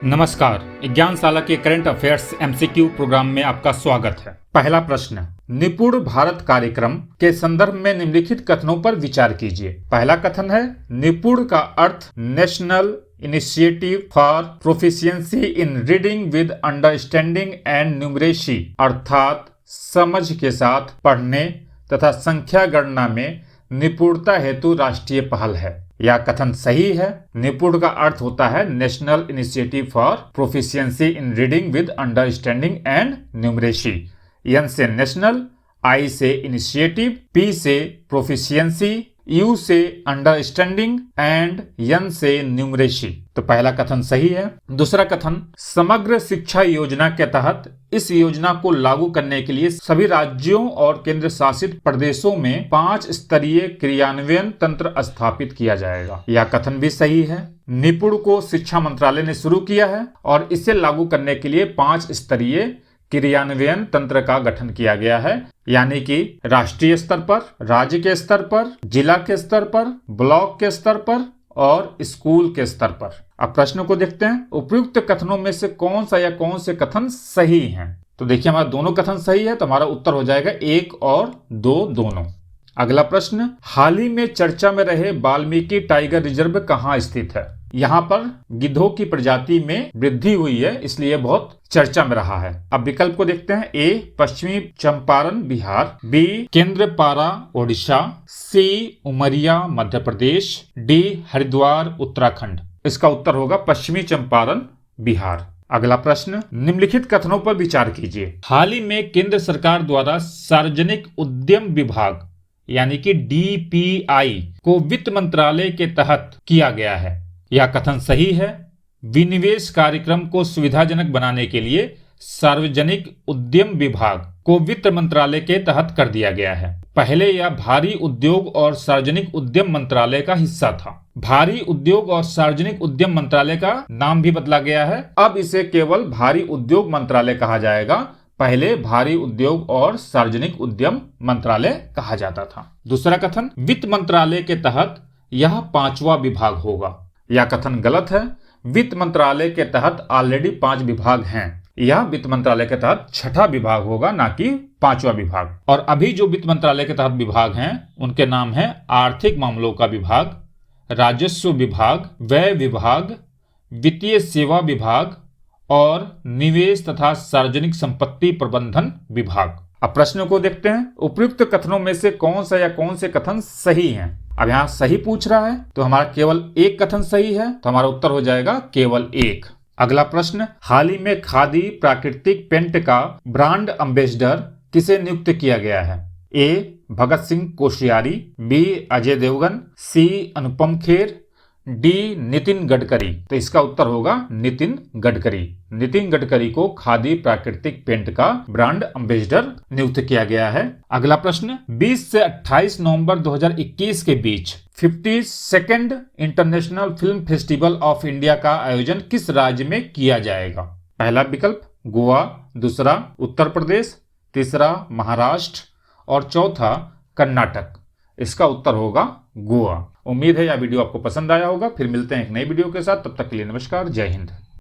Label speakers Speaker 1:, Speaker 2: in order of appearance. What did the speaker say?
Speaker 1: नमस्कार, ज्ञानशाला के current affairs MCQ programme में आपका स्वागत है। पहला प्रश्न, निपुण भारत कार्यक्रम के संदर्भ में निम्नलिखित कथनों पर विचार कीजिए। पहला कथन है, निपुण का अर्थ national initiative for proficiency in reading with understanding and numeracy, अर्थात समझ के साथ पढ़ने तथा संख्या गणना में निपुणता हेतु राष्ट्रीय पहल है। यह कथन सही है। निपुण का अर्थ होता है national initiative for proficiency in reading with understanding and numeracy. N से नेशनल, आई से इनिशिएटिव, पी से प्रोफिशिएंसी, यू से अंडरस्टैंडिंग एंड एन से न्यूमरेसी। तो पहला कथन सही है। दूसरा कथन, समग्र शिक्षा योजना के तहत इस योजना को लागू करने के लिए सभी राज्यों और केंद्र शासित प्रदेशों में 5 स्तरीय क्रियान्वयन तंत्र स्थापित किया जाएगा। यह कथन भी सही है। निपुण को शिक्षा मंत्रालय ने शुरू किया है और इसे लागू करने के लिए 5 स्तरीय क्रियान्वयन तंत्र का गठन किया गया है, यानी कि राष्ट्रीय स्तर पर, राज्य के स्तर पर, जिला के स्तर पर, ब्लॉक के स्तर पर और स्कूल के स्तर पर। अब प्रश्न को देखते हैं, उपयुक्त कथनों में से कौन सा या कौन से कथन सही हैं। तो देखिए, हमारा दोनों कथन सही है, तो हमारा उत्तर हो जाएगा 1 और 2 दोनों। अगला प्रश्न, हाल ही में चर्चा में रहे वाल्मीकि टाइगर रिजर्व कहाँ स्थित है। यहाँ पर गिद्धों की प्रजाति में वृद्धि हुई है, इसलिए बहुत चर्चा में रहा है। अब विकल्प को देखते हैं। ए, पश्चिमी चंपारण बिहार, बी, केंद्रपाड़ा ओडिशा, सी, उमरिया मध्य प्रदेश, डी, हरिद्वार उत्तराखंड। इसका उत्तर होगा पश्चिमी चंपारण बिहार। अगला प्रश्न, निम्नलिखित कथनों पर विचार कीजिए। हाल ही में केंद्र सरकार द्वारा सार्वजनिक उद्यम विभाग यानी कि डीपीआई को वित्त मंत्रालय के तहत किया गया है। यह कथन सही है। विनिवेश कार्यक्रम को सुविधाजनक बनाने के लिए सार्वजनिक उद्यम विभाग को वित्त मंत्रालय के तहत कर दिया गया है। पहले यह भारी उद्योग और सार्वजनिक उद्यम मंत्रालय का हिस्सा था। भारी उद्योग और सार्वजनिक उद्यम मंत्रालय का नाम भी बदला गया है। अब इसे केवल भारी उद्योग मंत्रालय कहा जाएगा। पहले भारी उद्योग और सार्वजनिक उद्यम मंत्रालय कहा जाता था। दूसरा कथन, वित्त मंत्रालय के तहत यह 5वां विभाग होगा। यह कथन गलत है। वित्त मंत्रालय के तहत ऑलरेडी 5 विभाग हैं। यह वित्त मंत्रालय के तहत 6ठा विभाग होगा, ना कि 5वां विभाग। और अभी जो वित्त मंत्रालय के तहत विभाग हैं उनके नाम है आर्थिक मामलों का विभाग, राजस्व विभाग, व्यय विभाग, वित्तीय सेवा विभाग और निवेश तथा सार्वजनिक संपत्ति प्रबंधन विभाग। अब प्रश्नों को देखते हैं, उपयुक्त कथनों में से कौन सा या कौन से कथन सही हैं। अब यहाँ सही पूछ रहा है, तो हमारा केवल एक कथन सही है, तो हमारा उत्तर हो जाएगा केवल 1। अगला प्रश्न, हाल ही में खादी प्राकृतिक पेंट का ब्रांड एम्बेसडर किसे नियुक्त किया गया है। ए, भगत सिंह कोश्यारी, बी, अजय देवगन, सी, अनुपम खेर, डी, नितिन गडकरी। तो इसका उत्तर होगा नितिन गडकरी। नितिन गडकरी को खादी प्राकृतिक पेंट का ब्रांड एम्बेसडर नियुक्त किया गया है। अगला प्रश्न, 20 से 28 नवंबर 2021 के बीच 52nd international film festival of India का आयोजन किस राज्य में किया जाएगा। पहला विकल्प गोवा, दूसरा उत्तर प्रदेश, तीसरा महाराष्ट्र और चौथा कर्नाटक। इसका उत्तर होगा गोवा। उम्मीद है यह वीडियो आपको पसंद आया होगा। फिर मिलते हैं एक नई वीडियो के साथ, तब तक के लिए नमस्कार, जय हिंद।